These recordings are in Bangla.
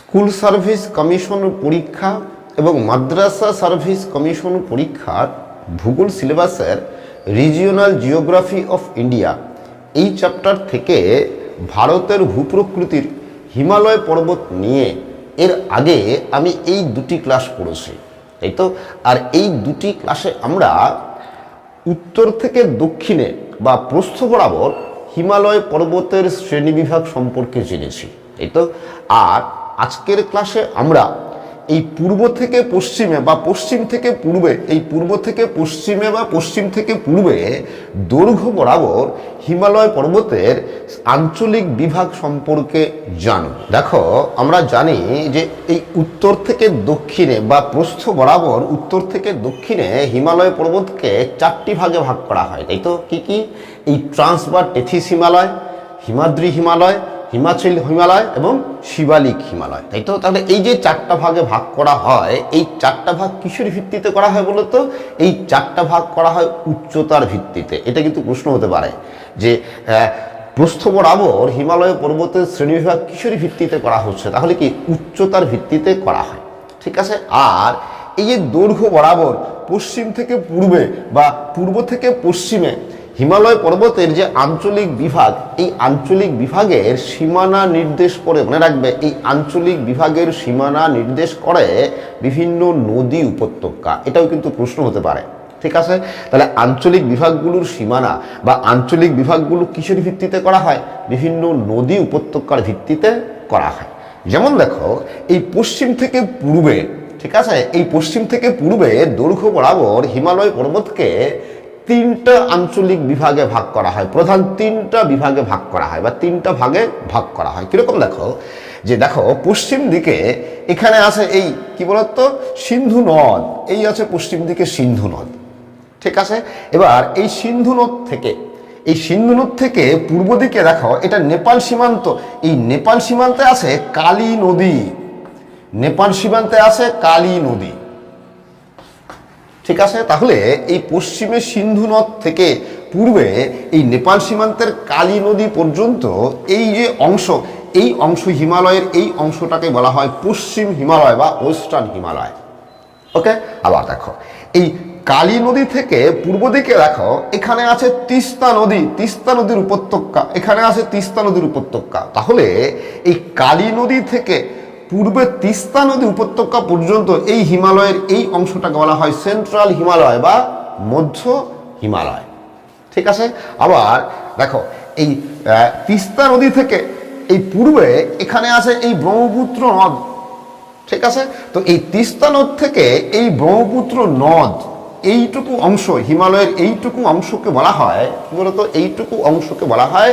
স্কুল সার্ভিস কমিশন পরীক্ষা এবং মাদ্রাসা সার্ভিস কমিশন পরীক্ষার ভূগোল সিলেবাসের রিজিওনাল জিওগ্রাফি অফ ইন্ডিয়া এই চ্যাপ্টার থেকে ভারতের ভূপ্রকৃতির হিমালয় পর্বত নিয়ে এর আগে আমি এই দুটি ক্লাস পড়েছি, তাই তো। আর এই দুটি ক্লাসে আমরা উত্তর থেকে দক্ষিণে বা প্রস্থ বরাবর হিমালয় পর্বতের শ্রেণীবিভাগ সম্পর্কে জেনেছি, তাই তো। আর আজকের ক্লাসে আমরা এই পূর্ব থেকে পশ্চিমে বা পশ্চিম থেকে পূর্বে, এই পূর্ব থেকে পশ্চিমে বা পশ্চিম থেকে পূর্বে দৈর্ঘ্য বরাবর হিমালয় পর্বতের আঞ্চলিক বিভাগ সম্পর্কে জানো। দেখো, আমরা জানি যে এই উত্তর থেকে দক্ষিণে বা প্রস্থ বরাবর উত্তর থেকে দক্ষিণে হিমালয় পর্বতকে চারটি ভাগে ভাগ করা হয়, তাই তো। কি কি? এই ট্রান্স বা টেথিস হিমালয়, হিমাদ্রি হিমালয়, হিমাচল হিমালয় এবং শিবালিক হিমালয়, তাই তো। তাহলে এই যে চারটা ভাগে ভাগ করা হয়, এই চারটা ভাগ কিসের ভিত্তিতে করা হয় বলো তো? এই চারটা ভাগ করা হয় উচ্চতার ভিত্তিতে। এটা কিন্তু প্রশ্ন হতে পারে যে প্রস্থ বরাবর হিমালয় পর্বতের শ্রেণীবিভাগ কিসের ভিত্তিতে করা হচ্ছে, তাহলে কি উচ্চতার ভিত্তিতে করা হয়, ঠিক আছে। আর এই যে দৈর্ঘ্য বরাবর পশ্চিম থেকে পূর্বে বা পূর্ব থেকে পশ্চিমে হিমালয় পর্বতের যে আঞ্চলিক বিভাগ, এই আঞ্চলিক বিভাগের সীমানা নির্দেশ করে, মনে রাখবে, এই আঞ্চলিক বিভাগের সীমানা নির্দেশ করে বিভিন্ন নদী উপত্যকা। এটাও কিন্তু প্রশ্ন হতে পারে, ঠিক আছে। তাহলে আঞ্চলিক বিভাগগুলোর সীমানা বা আঞ্চলিক বিভাগগুলো কিসের ভিত্তিতে করা হয়? বিভিন্ন নদী উপত্যকার ভিত্তিতে করা হয়। যেমন দেখো, এই পশ্চিম থেকে পূর্বে, ঠিক আছে, এই পশ্চিম থেকে পূর্বে দৈর্ঘ্য বরাবর হিমালয় পর্বতকে তিনটা আঞ্চলিক বিভাগে ভাগ করা হয়, প্রধান তিনটা বিভাগে ভাগ করা হয় বা তিনটা ভাগে ভাগ করা হয়। কিরকম? দেখো পশ্চিম দিকে এখানে আছে এই কি বলতো সিন্ধু নদ, এই আছে পশ্চিম দিকে সিন্ধু নদ, ঠিক আছে। এবার এই সিন্ধু নদ থেকে পূর্ব দিকে দেখো, এটা নেপাল সীমান্ত, এই নেপাল সীমান্তে আছে কালী নদী, নেপাল সীমান্তে আছে কালী নদী, ঠিক আছে। তাহলে এই পশ্চিমে সিন্ধু নদ থেকে পূর্বে এই নেপাল সীমান্তের কালী নদী পর্যন্ত এই যে অংশ, এই অংশ হিমালয়ের এই অংশটাকে বলা হয় পশ্চিম হিমালয় বা ওয়েস্টার্ন হিমালয়, ওকে। আবার দেখো, এই কালী নদী থেকে পূর্ব দিকে দেখো, এখানে আছে তিস্তা নদী, তিস্তা নদীর উপত্যকা, এখানে আছে তিস্তা নদীর উপত্যকা। তাহলে এই কালী নদী থেকে পূর্বে তিস্তা নদী উপত্যকা পর্যন্ত এই হিমালয়ের এই অংশটাকে বলা হয় সেন্ট্রাল হিমালয় বা মধ্য হিমালয়, ঠিক আছে। আবার দেখো, এই তিস্তা নদী থেকে এই পূর্বে এখানে আছে এই ব্রহ্মপুত্র নদ, ঠিক আছে। তো এই তিস্তা নদ থেকে এই ব্রহ্মপুত্র নদ, এইটুকু অংশ হিমালয়ের এইটুকু অংশকে বলা হয় কি বলতো? এইটুকু অংশকে বলা হয়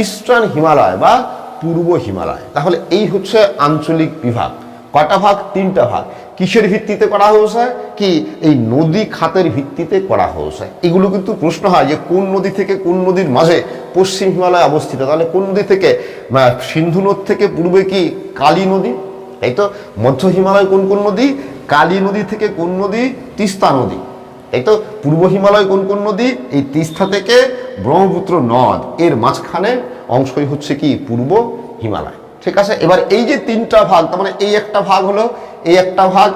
ইস্টার্ন হিমালয় বা পূর্ব হিমালয়। তাহলে এই হচ্ছে আঞ্চলিক বিভাগ। কটা ভাগ? তিনটা ভাগ। কিসের ভিত্তিতে করা হয়েছে? কি এই নদী খাতের ভিত্তিতে করা হয়েছে। এগুলো কিন্তু প্রশ্ন হয় যে কোন নদী থেকে কোন নদীর মাঝে পশ্চিম হিমালয় অবস্থিত, তাহলে কোন নদী থেকে? সিন্ধু নদ থেকে পূর্বে কি কালী নদী, তাই তো। মধ্য হিমালয় কোন কোন নদী? কালী নদী থেকে কোন নদী? তিস্তা নদী, তাই তো। পূর্ব হিমালয় কোন কোন নদী? এই তিস্তা থেকে ব্রহ্মপুত্র নদ, এর মাঝখানে অংশই হচ্ছে কি পূর্ব হিমালয়, ঠিক আছে। এবার এই যে তিনটা ভাগ, তার মানে এই একটা ভাগ হলো, এই একটা ভাগ,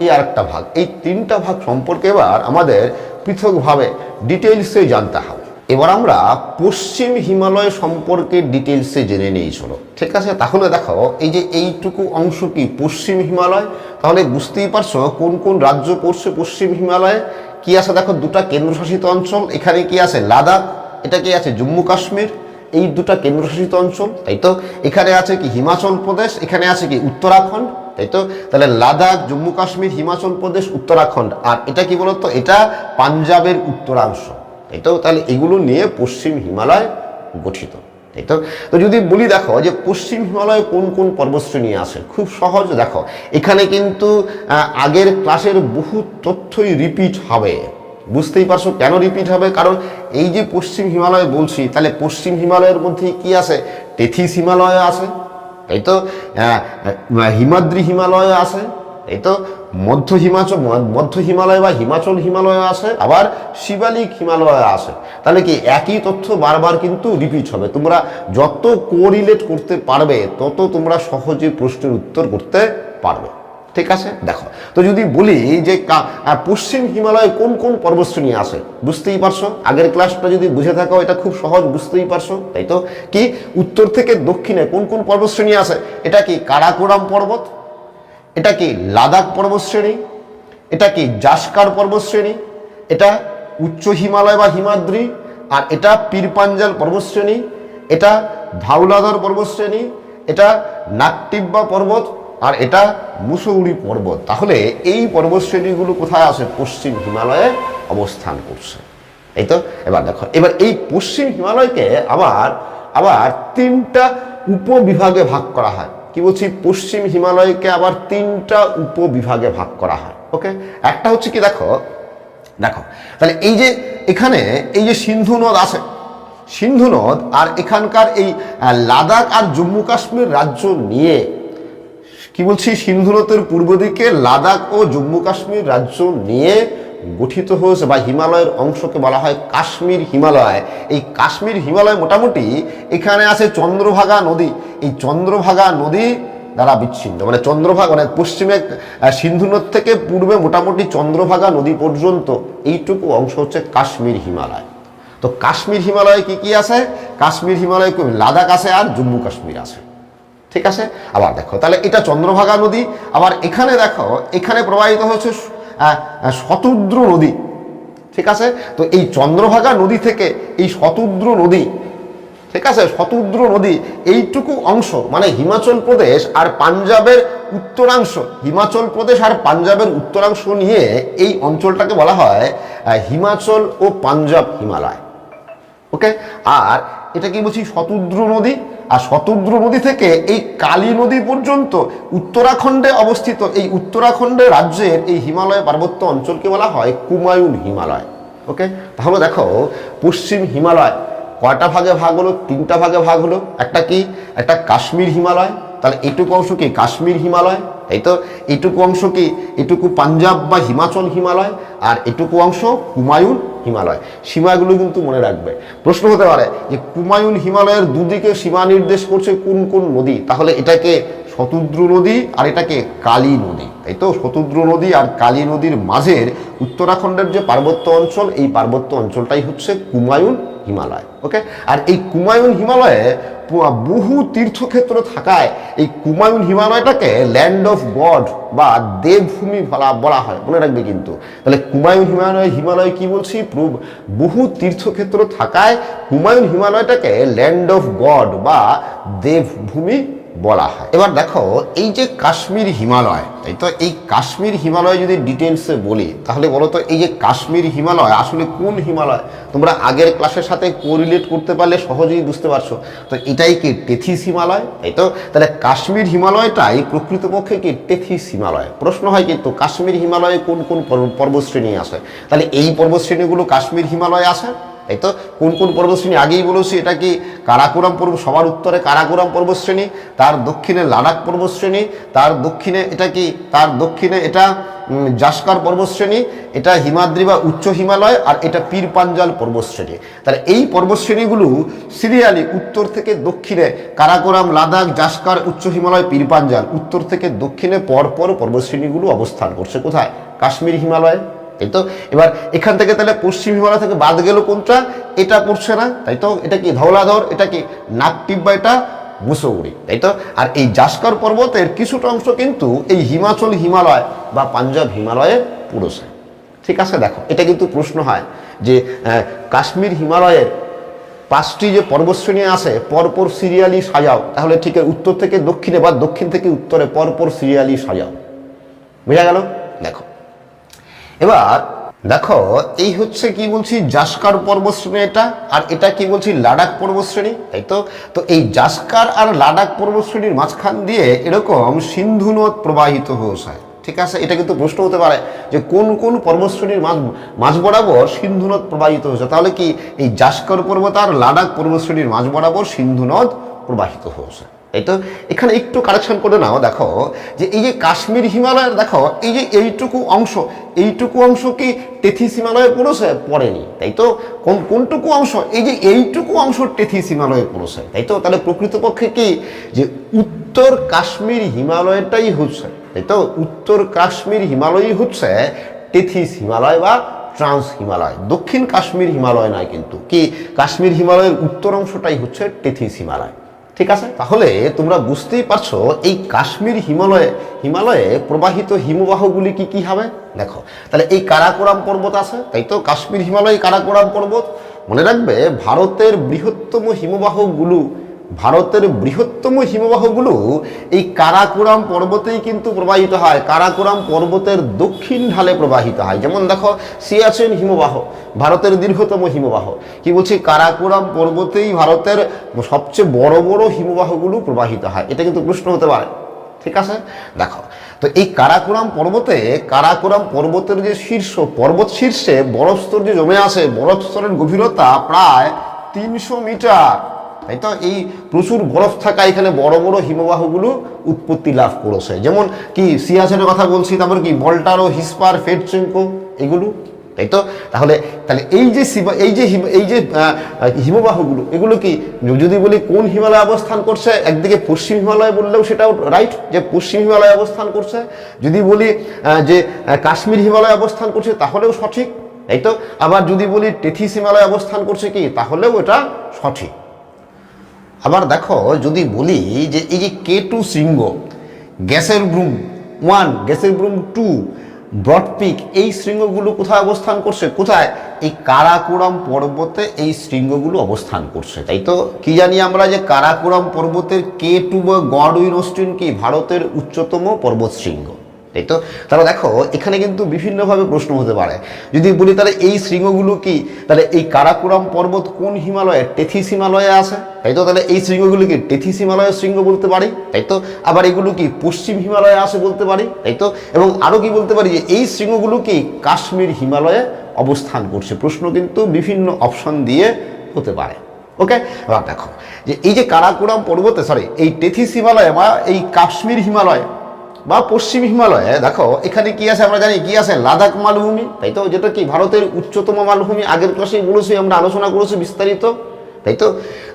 এই আর একটা ভাগ, এই তিনটা ভাগ সম্পর্কে এবার আমাদের পৃথকভাবে ডিটেলসে জানতে হবে। এবার আমরা পশ্চিম হিমালয় সম্পর্কে ডিটেলসে জেনে নিই, চলো, ঠিক আছে। তাহলে দেখো, এই যে এইটুকু অংশ কি পশ্চিম হিমালয়, তাহলে বুঝতেই পারছো কোন কোন রাজ্য পড়ছে পশ্চিম হিমালয়ে। কি আছে দেখো, দুটা কেন্দ্রশাসিত অঞ্চল, এখানে কি আছে লাদাখ, এটা কি আছে জম্মু কাশ্মীর, এই দুটা কেন্দ্রশাসিত অঞ্চল, তাই তো। এখানে আছে কি হিমাচল প্রদেশ, এখানে আছে কি উত্তরাখণ্ড, তাই তো। তাহলে লাদাখ, জম্মু কাশ্মীর, হিমাচল প্রদেশ, উত্তরাখণ্ড। আর এটা কি বলতো? এটা পাঞ্জাবের উত্তরাংশ, তাই তো। তাহলে এগুলো নিয়ে পশ্চিম হিমালয় গঠিত, তাই তো। তো যদি বলি দেখো যে পশ্চিম হিমালয়ে কোন কোন পর্বতশ্রেণী আছে, খুব সহজ। দেখো, এখানে কিন্তু আগের ক্লাসের বহু তথ্যই রিপিট হবে। বুঝতেই পারছো কেন রিপিট হবে? কারণ এই যে পশ্চিম হিমালয় বলছি, তাহলে পশ্চিম হিমালয়ের মধ্যে কি আছে? টেথিস হিমালয় আছে, তাই তো। হিমাদ্রি হিমালয় আছে, এই তো মধ্য হিমালয় বা হিমাচল হিমালয় আছে, আবার শিবালিক হিমালয় আছে। তাহলে কি একই তথ্য বারবার কিন্তু রিপিট হবে। তোমরা যত কোরিলেট করতে পারবে তত তোমরা সহজে প্রশ্নের উত্তর করতে পারবে। ঠিক আছে, দেখো তো যদি বলি যে পশ্চিম হিমালয়ে কোন কোন পর্বতশ্রেণী আছে, বুঝতেই পারছো। আগের ক্লাসটা যদি বুঝে থাকো এটা খুব সহজ, বুঝতেই পারছো, তাই তো। কি উত্তর থেকে দক্ষিণে কোন কোন পর্বতশ্রেণী আছে? এটা কি কারাকোরাম পর্বত, এটা কি লাদাখ পর্বতশ্রেণী, এটা কি জাস্কার পর্বতশ্রেণী, এটা উচ্চ হিমালয় বা হিমাদ্রি, আর এটা পীরপাঞ্জাল পর্বতশ্রেণী, এটা ধাউলাধর পর্বতশ্রেণী, এটা নাকটিব্বা পর্বত, আর এটা মুসৌরি পর্বত। তাহলে এই পর্বতশ্রেণীগুলো কোথায় আছে? পশ্চিম হিমালয়ে অবস্থান করছে, এই তো। এবার দেখো, এবার এই পশ্চিম হিমালয়কে আবার তিনটা উপবিভাগে ভাগ করা হয়। কি বলছি? পশ্চিম হিমালয়কে আবার তিনটা উপবিভাগে ভাগ করা হয়। ওকে, একটা হচ্ছে কি, দেখো তাহলে এই যে এখানে এই যে সিন্ধু নদ আছে, সিন্ধু নদ আর এখানকার এই লাদাখ আর জম্মু কাশ্মীর রাজ্য নিয়ে, কি বলছি, সিন্ধু নদের পূর্ব দিকে লাদাখ ও জম্মু কাশ্মীর রাজ্য নিয়ে গঠিত হয়েছে বা হিমালয়ের অংশকে বলা হয় কাশ্মীর হিমালয়। এই কাশ্মীর হিমালয় মোটামুটি এখানে আছে চন্দ্রভাগা নদী, এই চন্দ্রভাগা নদী দ্বারা বিচ্ছিন্ন, মানে চন্দ্রভাগা মানে পশ্চিমে সিন্ধু নদ থেকে পূর্বে মোটামুটি চন্দ্রভাগা নদী পর্যন্ত এইটুকু অংশ হচ্ছে কাশ্মীর হিমালয়। তো কাশ্মীর হিমালয়ে কি কি আছে? কাশ্মীর হিমালয়ে লাদাখ আছে আর জম্মু কাশ্মীর আছে। ঠিক আছে, আবার দেখো তাহলে এটা চন্দ্রভাগা নদী, আবার এখানে দেখো এখানে প্রবাহিত হচ্ছে শতদ্রু নদী। ঠিক আছে, তো এই চন্দ্রভাগা নদী থেকে এই শতদ্রু নদী, ঠিক আছে, শতদ্রু নদী এইটুকু অংশ মানে হিমাচল প্রদেশ আর পাঞ্জাবের উত্তরাংশ, হিমাচল প্রদেশ আর পাঞ্জাবের উত্তরাংশ নিয়ে এই অঞ্চলটাকে বলা হয় হিমাচল ও পাঞ্জাব হিমালয়। ওকে, আর এটা কি বলছি? শতদ্রু নদী, আর শতদ্রু নদী থেকে এই কালী নদী পর্যন্ত উত্তরাখণ্ডে অবস্থিত এই উত্তরাখণ্ড রাজ্যের এই হিমালয় পার্বত্য অঞ্চলকে বলা হয় কুমায়ুন হিমালয়। ওকে, তাহলে দেখো পশ্চিম হিমালয় কয়টা ভাগে ভাগ হলো? তিনটা ভাগে ভাগ হলো। একটা কি? একটা কাশ্মীর হিমালয়, তাহলে এইটুকু অংশ কি কাশ্মীর হিমালয়, এই তো। এইটুকু অংশ কি? এটুকু পাঞ্জাব বা হিমাচল হিমালয়, আর এটুকু অংশ কুমায়ুন হিমালয়। সীমাগুলো কিন্তু মনে রাখবে, প্রশ্ন হতে পারে যে কুমায়ুন হিমালয়ের দুদিকে সীমা নির্দেশ করছে কোন কোন নদী? তাহলে এটাকে শতদ্রু নদী আর এটাকে কালী নদী, তাই তো। শতদ্রু নদী আর কালী নদীর মাঝের উত্তরাখণ্ডের যে পার্বত্য অঞ্চল, এই পার্বত্য অঞ্চলটাই হচ্ছে কুমায়ুন হিমালয়। ওকে, আর এই কুমায়ুন হিমালয়ে বহু তীর্থক্ষেত্র থাকায় এই কুমায়ুন হিমালয়টাকে ল্যান্ড অফ গড বা দেবভূমি বলা হয়, মনে রাখবে কিন্তু। তাহলে কুমায়ুন হিমালয় কি বলছি? বহু তীর্থক্ষেত্র থাকায় কুমায়ুন হিমালয়টাকে ল্যান্ড অফ গড বা দেবভূমি বলা হয়। এবার দেখো এই যে কাশ্মীর হিমালয়, তাই তো, এই কাশ্মীর হিমালয় যদি ডিটেলসে বলি তাহলে বলো তো এই যে কাশ্মীর হিমালয় আসলে কোন হিমালয়? তোমরা আগের ক্লাসের সাথে কোরিলেট করতে পারলে সহজেই বুঝতে পারছো। তো এটাই কি টেথিস হিমালয়, তাই তো। তাহলে কাশ্মীর হিমালয়টাই প্রকৃতপক্ষে কি টেথিস হিমালয়। প্রশ্ন হয় কিন্তু কাশ্মীর হিমালয়ে কোন কোন পর্বতশ্রেণী আছে? তাহলে এই পর্বতশ্রেণীগুলো কাশ্মীর হিমালয়ে আছে, তাই তো। কোন কোন পর্বতশ্রেণী? আগেই বলেছি, এটা কি কারাকোরাম পর্বত, সবার উত্তরে কারাকোরাম পর্বতশ্রেণী, তার দক্ষিণে লাদাখ পর্বতশ্রেণী, তার দক্ষিণে এটা কি, তার দক্ষিণে এটা জাস্কার পর্বতশ্রেণী, এটা হিমাদ্রি বা উচ্চ হিমালয়, আর এটা পীরপাঞ্জাল পর্বতশ্রেণী। তাহলে এই পর্বতশ্রেণীগুলো সিরিয়ালি উত্তর থেকে দক্ষিণে কারাকোরাম, লাদাখ, জাস্কার, উচ্চ হিমালয়, পীরপাঞ্জাল, উত্তর থেকে দক্ষিণে পরপর পর্বতশ্রেণীগুলো অবস্থান করছে কোথায়? কাশ্মীর হিমালয়, তাই তো। এবার এখান থেকে তাহলে পশ্চিম হিমালয় থেকে বাদ গেল কোনটা? এটা পড়ছে না, তাই তো। এটা কি ধৌলাধর, এটা কি নাকটিব্বা, এটা মুসৌরি, তাই তো। আর এই জাস্কার পর্বতের কিছুটা অংশ কিন্তু এই হিমাচল হিমালয় বা পাঞ্জাব হিমালয়ে পড়েছে। ঠিক আছে, দেখো এটা কিন্তু প্রশ্ন হয় যে কাশ্মীর হিমালয়ের 5টি যে পর্বতশ্রেণী আছে পরপর সিরিয়ালি সাজাও। তাহলে ঠিক উত্তর থেকে দক্ষিণে বা দক্ষিণ থেকে উত্তরে পরপর সিরিয়ালি সাজাও। বোঝা গেল? দেখো এবার দেখো এই হচ্ছে কি বলছি জাস্কার পর্বতশ্রেণী, এটা। আর এটা কি বলছি? লাদাখ পর্বতশ্রেণী, তাই তো। তো এই জাস্কার আর লাদাখ পর্বতশ্রেণীর মাঝখান দিয়ে এরকম সিন্ধু নদ প্রবাহিত হয়েছে। ঠিক আছে, এটা কিন্তু প্রশ্ন হতে পারে যে কোন কোন পর্বতশ্রেণীর মাঝ বরাবর সিন্ধু নদ প্রবাহিত হয়েছে? তাহলে কি এই জাস্কার পর্বত আর লাদাখ পর্বতশ্রেণীর মাঝ বরাবর সিন্ধু নদ প্রবাহিত হয়েছে, তাই তো এখানে একটু কারেকশন করে নাও, দেখো যে এই যে কাশ্মীর হিমালয়ের দেখো এই যে এইটুকু অংশ কি টেথিস হিমালয়ে পড়েছে? পড়েনি, তাই তো। কোনটুকু অংশ? এই যে এইটুকু অংশ টেথিস হিমালয়ে পড়েছে, তাই তো। তাহলে প্রকৃতপক্ষে কি যে উত্তর কাশ্মীর হিমালয়টাই হচ্ছে, তাই তো, উত্তর কাশ্মীর হিমালয়ই হচ্ছে টেথিস হিমালয় বা ট্রান্স হিমালয়। দক্ষিণ কাশ্মীর হিমালয় নয়, কিন্তু কি কাশ্মীর হিমালয়ের উত্তর অংশটাই হচ্ছে টেথিস হিমালয়। ঠিক আছে, তাহলে তোমরা বুঝতেই পারছো এই কাশ্মীর হিমালয়ে প্রবাহিত হিমবাহগুলি কি কি হবে। দেখো তাহলে এই কারাকোরাম পর্বত আছে, তাই তো, কাশ্মীর হিমালয় কারাকোরাম পর্বত। মনে রাখবে ভারতের বৃহত্তম হিমবাহগুলো এই কারাকোরাম পর্বতেই কিন্তু প্রবাহিত হয়। কারাকোরাম পর্বতের দক্ষিণ ঢালে প্রবাহিত হয়। যেমন দেখো সিয়াচেন হিমবাহ ভারতের দীর্ঘতম হিমবাহ। কি বলছি, কারাকোরাম পর্বতেই ভারতের সবচেয়ে বড় বড় হিমবাহগুলো প্রবাহিত হয়। এটা কিন্তু প্রশ্ন হতে পারে। ঠিক আছে, দেখো তো এই কারাকোরাম পর্বতের যে পর্বত শীর্ষে বরফ স্তর যে জমে আছে, বরফ স্তরের গভীরতা প্রায় 300 মিটার, তাই তো। এই প্রচুর বরফ থাকা এখানে বড় বড় হিমবাহগুলো উৎপত্তি লাভ করেছে। যেমন কি সিয়াচেনের কথা বলছি, তারপর কি ভল্টারো, হিসপার, ফেডচেঙ্কো, এগুলো, তাই তো। তাহলে এই যে হিমবাহগুলো, এগুলো কি যদি বলি কোন হিমালয় অবস্থান করছে, একদিকে পশ্চিম হিমালয় বললেও সেটাও রাইট, যে পশ্চিম হিমালয় অবস্থান করছে। যদি বলি যে কাশ্মীর হিমালয় অবস্থান করছে, তাহলেও সঠিক, তাই তো। আবার যদি বলি টেথিস হিমালয় অবস্থান করছে কি, তাহলেও এটা সঠিক। আবার দেখো যদি বলি যে এই যে K2 শৃঙ্গ, গ্যাসের ব্রুম 1, গ্যাসের ব্রুম 2, ব্রড পিক, এই শৃঙ্গগুলো কোথায় অবস্থান করছে? কোথায়? এই কারাকোরাম পর্বতে এই শৃঙ্গগুলো অবস্থান করছে, তাই তো। কি জানি আমরা যে কারাকোরাম পর্বতের K2 বা গডউইন অস্টিন কি ভারতের উচ্চতম পর্বত শৃঙ্গ, তাই তো। তাহলে দেখো এখানে কিন্তু বিভিন্নভাবে প্রশ্ন হতে পারে। যদি বলি তাহলে এই শৃঙ্গগুলো কি, তাহলে এই কারাকোরাম পর্বত কোন হিমালয়ে? টেথিস হিমালয়ে আছে, তাই তো। তাহলে এই শৃঙ্গগুলো কি টেথিস হিমালয়ের শৃঙ্গ বলতে পারি, তাই তো। আবার এগুলো কি পশ্চিম হিমালয়ে আছে বলতে পারি, তাই তো। এবং আরও কি বলতে পারি যে এই শৃঙ্গগুলো কি কাশ্মীর হিমালয়ে অবস্থান করছে। প্রশ্ন কিন্তু বিভিন্ন অপশন দিয়ে হতে পারে। ওকে, এবার দেখো যে এই যে কারাকোরাম পর্বতে এই টেথিস হিমালয় বা এই কাশ্মীর হিমালয় বা পশ্চিম হিমালয়ে দেখো এখানে কি আছে, আমরা জানি কি আছে, লাদাখ মালভূমি, তাই তো, যেটা কি ভারতের উচ্চতম মালভূমি। আগের ক্লাসেই বলেছি, আমরা আলোচনা করেছি বিস্তারিত, তাই তো।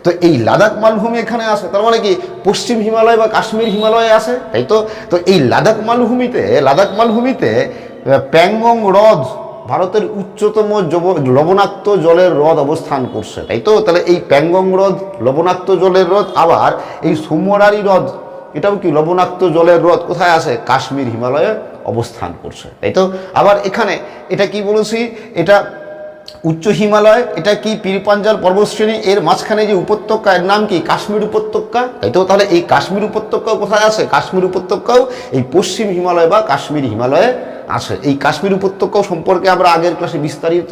তো এই লাদাখ মালভূমি এখানে আছে, তার মানে কি পশ্চিম হিমালয় বা কাশ্মীর হিমালয়ে আছে, তাই তো। তো এই লাদাখ মালভূমিতে প্যাংগং হ্রদ, ভারতের উচ্চতম লবণাক্ত জলের হ্রদ অবস্থান করছে, তাই তো। তাহলে এই প্যাংগং হ্রদ লবণাক্ত জলের হ্রদ। আবার এই সোমরারি হ্রদ, এটাও কি লবণাক্ত জলের হ্রদ, কোথায় আছে? কাশ্মীর হিমালয়ে অবস্থান করছে, তাই তো। আবার এখানে এটা কি বলেছি, এটা উচ্চ হিমালয়, এটা কি পীর পাঞ্জাল পর্বতশ্রেণী, এর মাঝখানে যে উপত্যকা, এর নাম কি কাশ্মীর উপত্যকা, তাই তো। তাহলে এই কাশ্মীর উপত্যকাও কোথায় আছে? কাশ্মীর উপত্যকাও এই পশ্চিম হিমালয় বা কাশ্মীর হিমালয়ে আছে। এই কাশ্মীর উপত্যকাও সম্পর্কে আমরা আগের ক্লাসে বিস্তারিত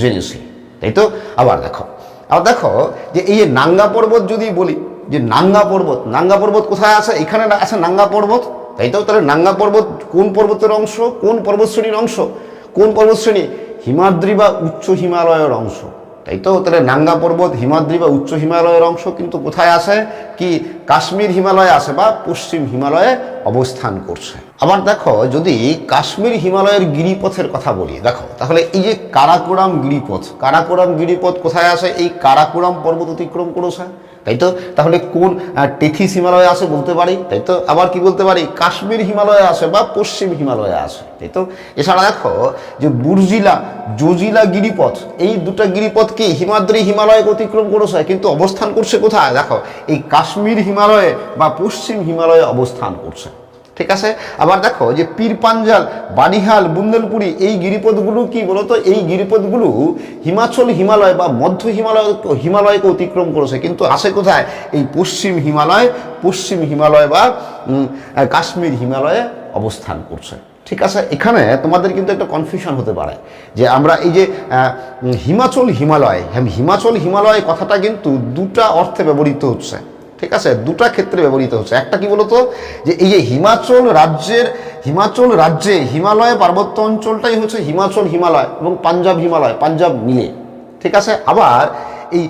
জেনেছি, তাই তো। আবার দেখো যে এই নাঙ্গা পর্বত, যদি বলি যে নাঙ্গা পর্বত কোথায় আছে? এখানে আছে নাঙ্গা পর্বত, তাই তো। তাহলে নাঙ্গা পর্বত কোন পর্বতের অংশ, কোন পর্বতশ্রেণীর অংশ? কোন পর্বতশ্রেণী? হিমাদ্রি বা উচ্চ হিমালয়ের অংশ, তাই তো। তাহলে নাঙ্গা পর্বত হিমাদ্রি বা উচ্চ হিমালয়ের অংশ, কিন্তু কোথায় আছে? কি কাশ্মীর হিমালয়ে আছে বা পশ্চিম হিমালয়ে অবস্থান করছে। আবার দেখো যদি কাশ্মীর হিমালয়ের গিরিপথের কথা বলি, দেখো তাহলে এই যে কারাকোরাম গিরিপথ কোথায় আছে? এই কারাকোরাম পর্বত অতিক্রম করেছে, তাই তো। তাহলে কোন টেথিস হিমালয়ে আছে বলতে পারি, তাই তো। আবার কি বলতে পারি? কাশ্মীর হিমালয়ে আছে বা পশ্চিম হিমালয়ে আছে, তাই তো। এছাড়া দেখো যে জজিলা গিরিপথ, এই দুটা গিরিপথ কি হিমাদ্রি হিমালয়কে অতিক্রম করেছে, কিন্তু অবস্থান করছে কোথায়? দেখো এই কাশ্মীর হিমালয়ে বা পশ্চিম হিমালয়ে অবস্থান করছে, ঠিক আছে। আবার দেখো যে পীর পাঞ্জাল, বানিহাল, বুন্দেলপুরি, এই গিরিপথগুলো কি বলতো? এই গিরিপথগুলো হিমাচল হিমালয় বা মধ্য হিমালয়কে অতিক্রম করেছে, কিন্তু আসে কোথায়? এই পশ্চিম হিমালয় বা কাশ্মীর হিমালয়ে অবস্থান করছে, ঠিক আছে। এখানে তোমাদের কিন্তু একটা কনফিউশন হতে পারে যে আমরা এই যে হিমাচল হিমালয় কথাটা কিন্তু দুটা অর্থে ব্যবহৃত হচ্ছে, ঠিক আছে। দুটা ক্ষেত্রে ব্যবহৃত হচ্ছে। একটা কি বলতো, যে এই যে হিমাচল রাজ্যে হিমালয় পার্বত্য অঞ্চলটাই হচ্ছে হিমালয় এবং পাঞ্জাব মিলে, ঠিক আছে। আবার এই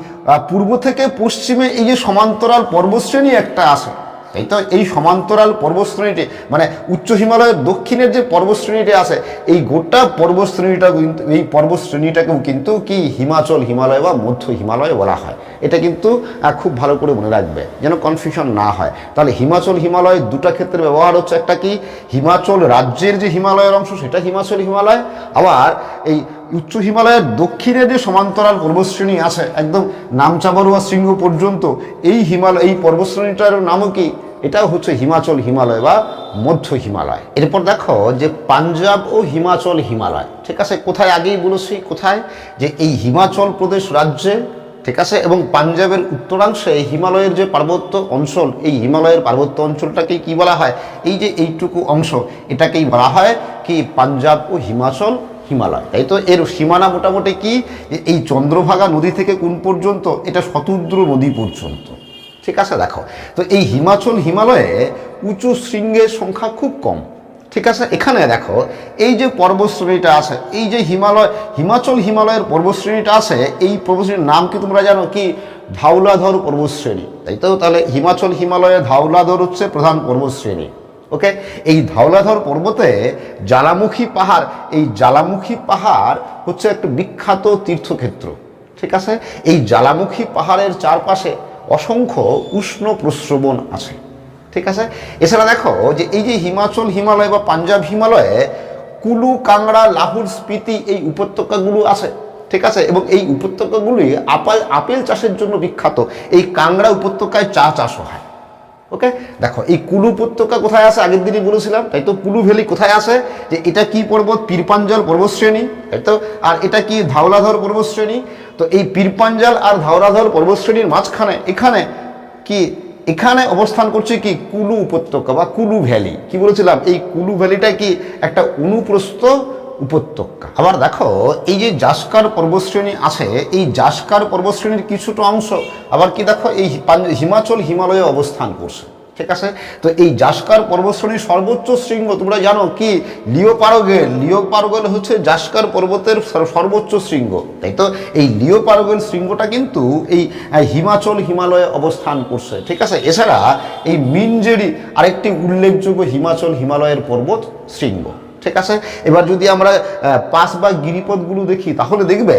পূর্ব থেকে পশ্চিমে এই যে সমান্তরাল পর্বতশ্রেণী একটা আছে, তাই তো এই সমান্তরাল পর্বতশ্রেণীটি মানে উচ্চ হিমালয়ের দক্ষিণের যে পর্বতশ্রেণীটি আছে এই গোটা পর্বতশ্রেণীটা কিন্তু এই পর্বতশ্রেণীটাকেও কিন্তু কি হিমাচল হিমালয় বা মধ্য হিমালয় বলা হয়। এটা কিন্তু খুব ভালো করে মনে রাখবে যেন কনফিউশন না হয়। তাহলে হিমাচল হিমালয় দুটা ক্ষেত্রে ব্যবহার হচ্ছে, একটা কি হিমাচল রাজ্যের যে হিমালয়ের অংশ সেটা হিমাচল হিমালয়, আবার এই উচ্চ হিমালয়ের দক্ষিণে যে সমান্তরাল পর্বতশ্রেণী আছে একদম নামচাবরুয়া শৃঙ্গ পর্যন্ত এই এই পর্বতশ্রেণীটার নামও কি, এটাও হচ্ছে হিমাচল হিমালয় বা মধ্য হিমালয়। এরপর দেখো যে পাঞ্জাব ও হিমাচল হিমালয়, ঠিক আছে, কোথায় আগেই বলেছি কোথায়, যে এই হিমাচল প্রদেশ রাজ্যে, ঠিক আছে, এবং পাঞ্জাবের উত্তরাংশে হিমালয়ের যে পার্বত্য অঞ্চল, এই হিমালয়ের পার্বত্য অঞ্চলটাকে কি বলা হয়, এই যে এইটুকু অংশ এটাকেই বলা হয় কি পাঞ্জাব ও হিমাচল হিমালয়। তাই তো এর সীমানা মোটামুটি কি, এই চন্দ্রভাগা নদী থেকে কোন পর্যন্ত, এটা শতদ্রু নদী পর্যন্ত, ঠিক আছে। দেখো তো এই হিমাচল হিমালয়ে উঁচু শৃঙ্গের সংখ্যা খুব কম, ঠিক আছে। এখানে দেখো এই যে পর্বতশ্রেণীটা আছে, এই যে হিমাচল হিমালয়ের পর্বতশ্রেণীটা আছে, এই পর্বতশ্রেণীর নাম কি তোমরা জানো, কি ধওলাধর পর্বতশ্রেণী, তাই তো। তাহলে হিমাচল হিমালয়ে ধওলাধর হচ্ছে প্রধান পর্বতশ্রেণী, ওকে। এই ধওলাধর পর্বতে জ্বালামুখী পাহাড়, এই জ্বালামুখী পাহাড় হচ্ছে একটা বিখ্যাত তীর্থক্ষেত্র, ঠিক আছে। এই জ্বালামুখী পাহাড়ের চারপাশে অসংখ্য উষ্ণ প্রস্রবণ আছে, ঠিক আছে। এছাড়া দেখো যে এই যে হিমাচল হিমালয় বা পাঞ্জাব হিমালয়ে কুলু, কাংড়া, লাহুর, স্পিতি এই উপত্যকাগুলো আছে, ঠিক আছে। এবং এই উপত্যকাগুলি আপেল চাষের জন্য বিখ্যাত। এই কাংড়া উপত্যকায় চা চাষ হয়, ওকে। দেখো এই কুলু উপত্যকা কোথায় আছে, আগের দিনই বলেছিলাম, তাই তো। কুলু ভ্যালি কোথায় আছে, যে এটা কি পর্বত, পীরপাঞ্জাল পর্বতশ্রেণী, তাই তো। আর এটা কি ধওলাধর পর্বতশ্রেণী। তো এই পীরপাঞ্জাল আর ধওলাধর পর্বতশ্রেণীর মাঝখানে এখানে অবস্থান করছে কি কুলু উপত্যকা বা কুলু ভ্যালি। কি বলেছিলাম, এই কুলু ভ্যালিটা কি একটা অনুপ্রস্থ উপত্যকা। আবার দেখো এই যে জাস্কার পর্বতশ্রেণী আছে, এই জাস্কার পর্বতশ্রেণীর কিছুটা অংশ আবার কি দেখো এই হিমাচল হিমালয়ে অবস্থান করছে, ঠিক আছে। তো এই জাস্কার পর্বতশ্রেণীর সর্বোচ্চ শৃঙ্গ তোমরা জানো কি লিওপারগেল হচ্ছে জাস্কার পর্বতের সর্বোচ্চ শৃঙ্গ, তাই তো। এই লিওপারগেল শৃঙ্গটা কিন্তু এই হিমাচল হিমালয়ে অবস্থান করছে, ঠিক আছে। এছাড়া এই মিনজেরি আরেকটি উল্লেখযোগ্য হিমাচল হিমালয়ের পর্বত শৃঙ্গ, ঠিক আছে। এবার যদি আমরা পাস বা গিরিপথগুলো দেখি তাহলে দেখবে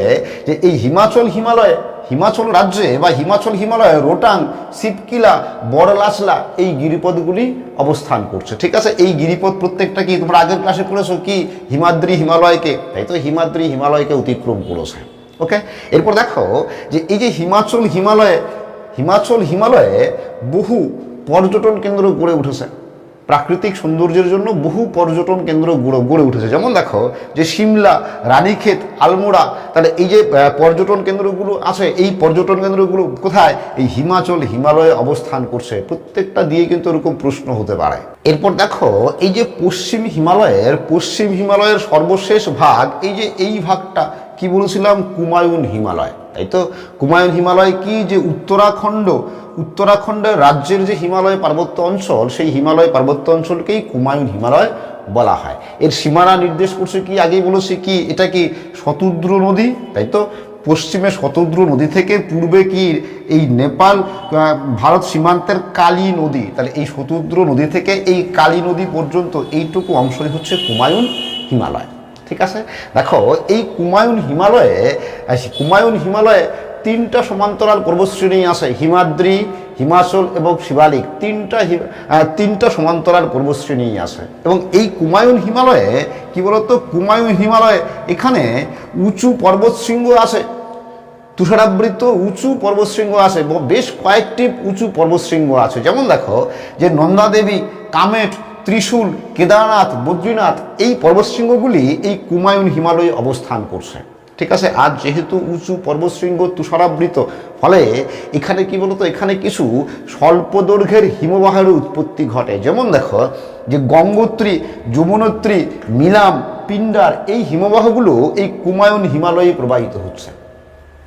যে এই হিমাচল রাজ্যে বা হিমাচল হিমালয়ে রোটাং, শিবকিলা, বড়লাচলা এই গিরিপথগুলি অবস্থান করছে, ঠিক আছে। এই গিরিপথ প্রত্যেকটা কি তোমরা আগের ক্লাসে পড়েছো কি হিমাদ্রি হিমালয়কে, তাই তো হিমাদ্রি হিমালয়কে অতিক্রম করেছে, ওকে। এরপর দেখো যে এই যে হিমাচল হিমালয়ে বহু পর্যটন কেন্দ্র গড়ে উঠেছে, প্রাকৃতিক সৌন্দর্যের জন্য বহু পর্যটন কেন্দ্র গড়ে উঠেছে। যেমন দেখো যে সিমলা, রানীক্ষেত, আলমোড়া, তাহলে এই যে পর্যটন কেন্দ্রগুলো আছে, এই পর্যটন কেন্দ্রগুলো কোথায়, এই হিমাচল হিমালয়ে অবস্থান করছে। প্রত্যেকটা দিয়ে কিন্তু এরকম প্রশ্ন হতে পারে। এরপর দেখো এই যে পশ্চিম হিমালয়ের সর্বশেষ ভাগ, এই ভাগটা কি বলেছিলাম, কুমায়ুন হিমালয়, তাই তো। কুমায়ুন হিমালয় কি, যে উত্তরাখণ্ডের রাজ্যের যে হিমালয় পার্বত্য অঞ্চল, সেই হিমালয় পার্বত্য অঞ্চলকেই কুমায়ুন হিমালয় বলা হয়। এর সীমানা নির্দেশ করছে কি, আগেই বলেছি কি এটা কি শতদ্রু নদী, তাই তো। পশ্চিমে শতদ্রু নদী থেকে পূর্বে কি এই নেপাল ভারত সীমান্তের কালী নদী, তাহলে এই শতদ্রু নদী থেকে এই কালী নদী পর্যন্ত এইটুকু অংশই হচ্ছে কুমায়ুন হিমালয়, ঠিক আছে। দেখো এই কুমায়ুন হিমালয়ে তিনটা সমান্তরাল পর্বতশ্রেণী আছে, হিমাদ্রি, হিমাচল এবং শিবালিক, তিনটা সমান্তরাল পর্বতশ্রেণী আছে। এবং এই কুমায়ুন হিমালয়ে কি বলতো, কুমায়ুন হিমালয়ে এখানে উঁচু পর্বতশৃঙ্গ আছে, তুষারাবৃত উঁচু পর্বতশৃঙ্গ আছে, বেশ কয়েকটি উঁচু পর্বতশৃঙ্গ আছে। যেমন দেখো যে নন্দাদেবী, কামেট, ত্রিশূল, কেদারনাথ, বদ্রীনাথ এই পর্বতশৃঙ্গগুলি এই কুমায়ুন হিমালয়ে অবস্থান করছে, ঠিক আছে। আর যেহেতু উঁচু পর্বতশৃঙ্গ তুষারাবৃত, ফলে এখানে কি বলতো, এখানে কিছু স্বল্প দৈর্ঘ্যের হিমবাহের উৎপত্তি ঘটে। যেমন দেখো যে গঙ্গোত্রী, যমুনোত্রী, মিলাম, পিন্ডার এই হিমবাহগুলো এই কুমায়ুন হিমালয়ে প্রবাহিত হচ্ছে,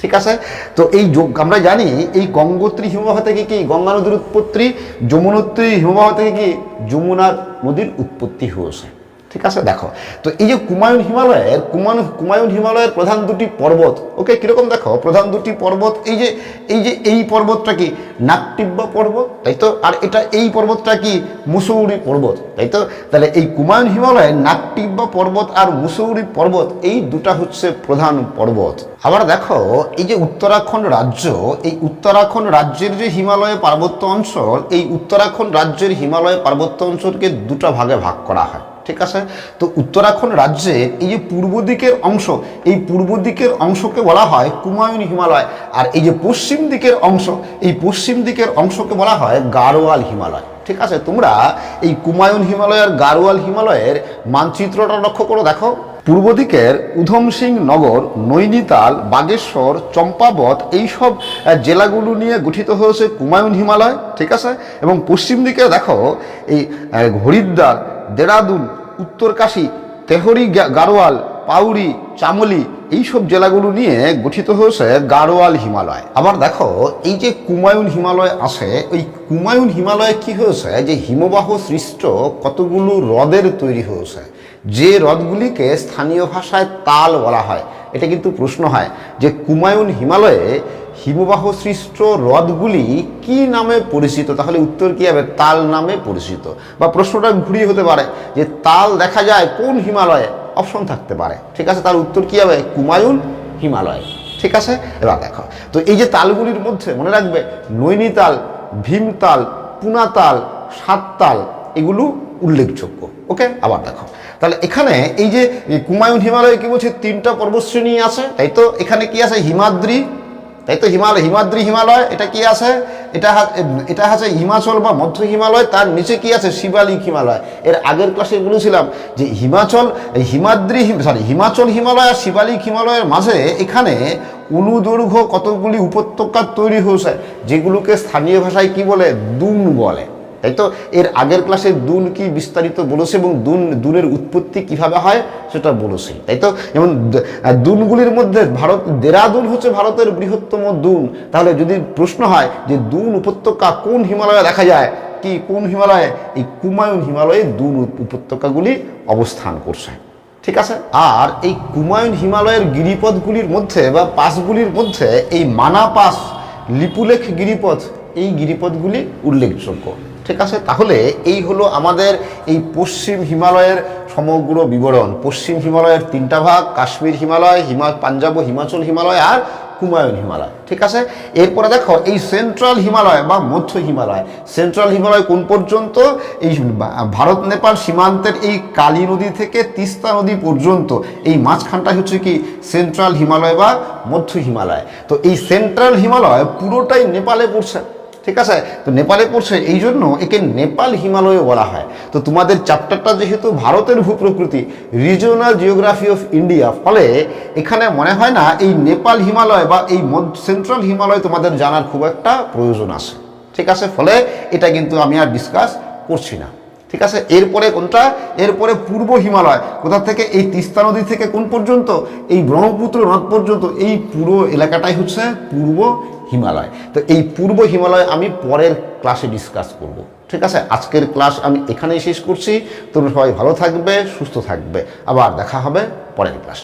ঠিক আছে। তো আমরা জানি এই গঙ্গোত্রী হিমবাহ থেকে কি গঙ্গা নদীর উৎপত্তি, যমুনোত্রী হিমবাহ থেকে কি যমুনা নদীর উৎপত্তি হয়েছে, ঠিক আছে, দেখো তো এই যে কুমায়ুন হিমালয়ের প্রধান দুটি পর্বত, ওকে, কিরকম দেখো প্রধান দুটি পর্বত, এই পর্বতটা কি নাকটিব্বা পর্বত, তাই তো, আর এই পর্বতটা কি মুসৌরি পর্বত, তাই তো। তাহলে এই কুমায়ুন হিমালয়ের নাকটিব্বা পর্বত আর মুসৌরি পর্বত এই দুটা হচ্ছে প্রধান পর্বত। আবার দেখো এই যে উত্তরাখণ্ড রাজ্য, এই উত্তরাখণ্ড রাজ্যের যে হিমালয় পার্বত্য অঞ্চল, এই উত্তরাখণ্ড রাজ্যের হিমালয় পার্বত্য অঞ্চলকে দুটো ভাগে ভাগ করা হয়, ঠিক আছে। তো উত্তরাখণ্ড রাজ্যের এই যে পূর্ব দিকের অংশ, এই পূর্ব দিকের অংশকে বলা হয় কুমায়ুন হিমালয়, আর এই যে পশ্চিম দিকের অংশ, এই পশ্চিম দিকের অংশকে বলা হয় গাড়োয়াল হিমালয়, ঠিক আছে। তোমরা এই কুমায়ুন হিমালয় আর গাড়োয়াল হিমালয়ের মানচিত্রটা লক্ষ্য করো, দেখো পূর্ব দিকের উধম সিং নগর, নৈনিতাল, বাগেশ্বর, চম্পাবত এইসব জেলাগুলো নিয়ে গঠিত হয়েছে কুমায়ুন হিমালয়, ঠিক আছে। এবং পশ্চিম দিকে দেখো এই হরিদ্বার, দেরাদুন, উত্তরকাশী, তেহরি, গাড়োয়াল, পাউরি, চামোলি এইসব জেলাগুলো নিয়ে গঠিত হয়েছে গাড়োয়াল হিমালয়। আবার দেখো এই যে কুমায়ুন হিমালয় আছে, ওই কুমায়ুন হিমালয়ে কি হয়েছে যে হিমবাহ সৃষ্ট কতগুলো হ্রদের তৈরি হয়েছে, যে হ্রদগুলিকে স্থানীয় ভাষায় তাল বলা হয়। এটা কিন্তু প্রশ্ন হয় যে কুমায়ুন হিমালয়ে হিমবাহ সৃষ্ট হ্রদগুলি কি নামে পরিচিত, তাহলে উত্তর কি হবে তাল নামে পরিচিত। বা প্রশ্নটা ঘুরিয়ে হতে পারে যে তাল দেখা যায় কোন হিমালয়ে, অপশন থাকতে পারে, ঠিক আছে, তার উত্তর কি হবে কুমায়ুন হিমালয়, ঠিক আছে। এবার দেখো তো এই যে তালগুলির মধ্যে মনে রাখবে নৈনিতাল, ভীমতাল, পুনাতাল, সাততাল এগুলো উল্লেখযোগ্য, ওকে। আবার দেখো তাহলে এখানে এই যে কুমায়ুন হিমালয়ে কি বলছে তিনটা পর্বতশ্রেণী আছে, তাই তো। এখানে কি আছে হিমাদ্রি, তাই তো, হিমাদ্রি হিমালয়, এটা কি আছে, এটা আছে হিমাচল বা মধ্য হিমালয়, তার নিচে কি আছে শিবালিক হিমালয়। এর আগের ক্লাসে বলেছিলাম যে হিমাচল হিমালয় আর শিবালিক হিমালয়ের মাঝে এখানে অনুদৈর্ঘ্য কতগুলি উপত্যকা তৈরি হয়েছে, যেগুলোকে স্থানীয় ভাষায় কি বলে দুন বলে, তাই তো। এর আগের ক্লাসে দুন কি বিস্তারিত বলেছে এবং দুনের উৎপত্তি কিভাবে হয় সেটা বলেছি, তাই তো। যেমন দুনগুলির মধ্যে দেরাদুন হচ্ছে ভারতের বৃহত্তম দুন। তাহলে যদি প্রশ্ন হয় যে দুন উপত্যকা কোন হিমালয়ে দেখা যায়, কি কোন হিমালয়ে, এই কুমায়ুন হিমালয়ে দুন উপত্যকাগুলি অবস্থান করছে, ঠিক আছে। আর এই কুমায়ুন হিমালয়ের গিরিপথগুলির মধ্যে বা পাসগুলির মধ্যে এই মানা পাস, লিপুলেখ গিরিপথ, এই গিরিপথগুলি উল্লেখযোগ্য, ঠিক আছে। তাহলে এই হলো আমাদের এই পশ্চিম হিমালয়ের সমগ্র বিবরণ। পশ্চিম হিমালয়ের তিনটা ভাগ, কাশ্মীর হিমালয়, পাঞ্জাব ও হিমাচল হিমালয় আর কুমায়ুন হিমালয়, ঠিক আছে। এরপরে দেখো এই সেন্ট্রাল হিমালয় বা মধ্য হিমালয়, সেন্ট্রাল হিমালয় কোন পর্যন্ত, এই ভারত নেপাল সীমান্তের এই কালী নদী থেকে তিস্তা নদী পর্যন্ত, এই মাঝখানটা হচ্ছে কি সেন্ট্রাল হিমালয় বা মধ্য হিমালয়। তো এই সেন্ট্রাল হিমালয় পুরোটাই নেপালে পড়ছে, ঠিক আছে। তো নেপালে পড়ছে, এই জন্য একে নেপাল হিমালয় বলা হয়। তো তোমাদের চ্যাপ্টারটা যেহেতু ভারতের ভূপ্রকৃতি, রিজিওনাল জিওগ্রাফি অফ ইন্ডিয়া, ফলে এখানে মনে হয় না এই নেপাল হিমালয় বা এই সেন্ট্রাল হিমালয় তোমাদের জানার খুব একটা প্রয়োজন আছে, ঠিক আছে। ফলে এটা কিন্তু আমি আর ডিসকাস করছি না, ঠিক আছে। এরপরে কোনটা, এরপরে পূর্ব হিমালয়, কোথা থেকে, এই তিস্তা নদী থেকে কোন পর্যন্ত, এই ব্রহ্মপুত্র নদ পর্যন্ত, এই পুরো এলাকাটাই হচ্ছে পূর্ব হিমালয়। তো এই পূর্ব হিমালয় আমি পরের ক্লাসে ডিসকাস করব, ঠিক আছে। আজকের ক্লাস আমি এখানেই শেষ করছি। তোমরা সবাই ভালো থাকবে, সুস্থ থাকবে, আবার দেখা হবে পরের ক্লাসে।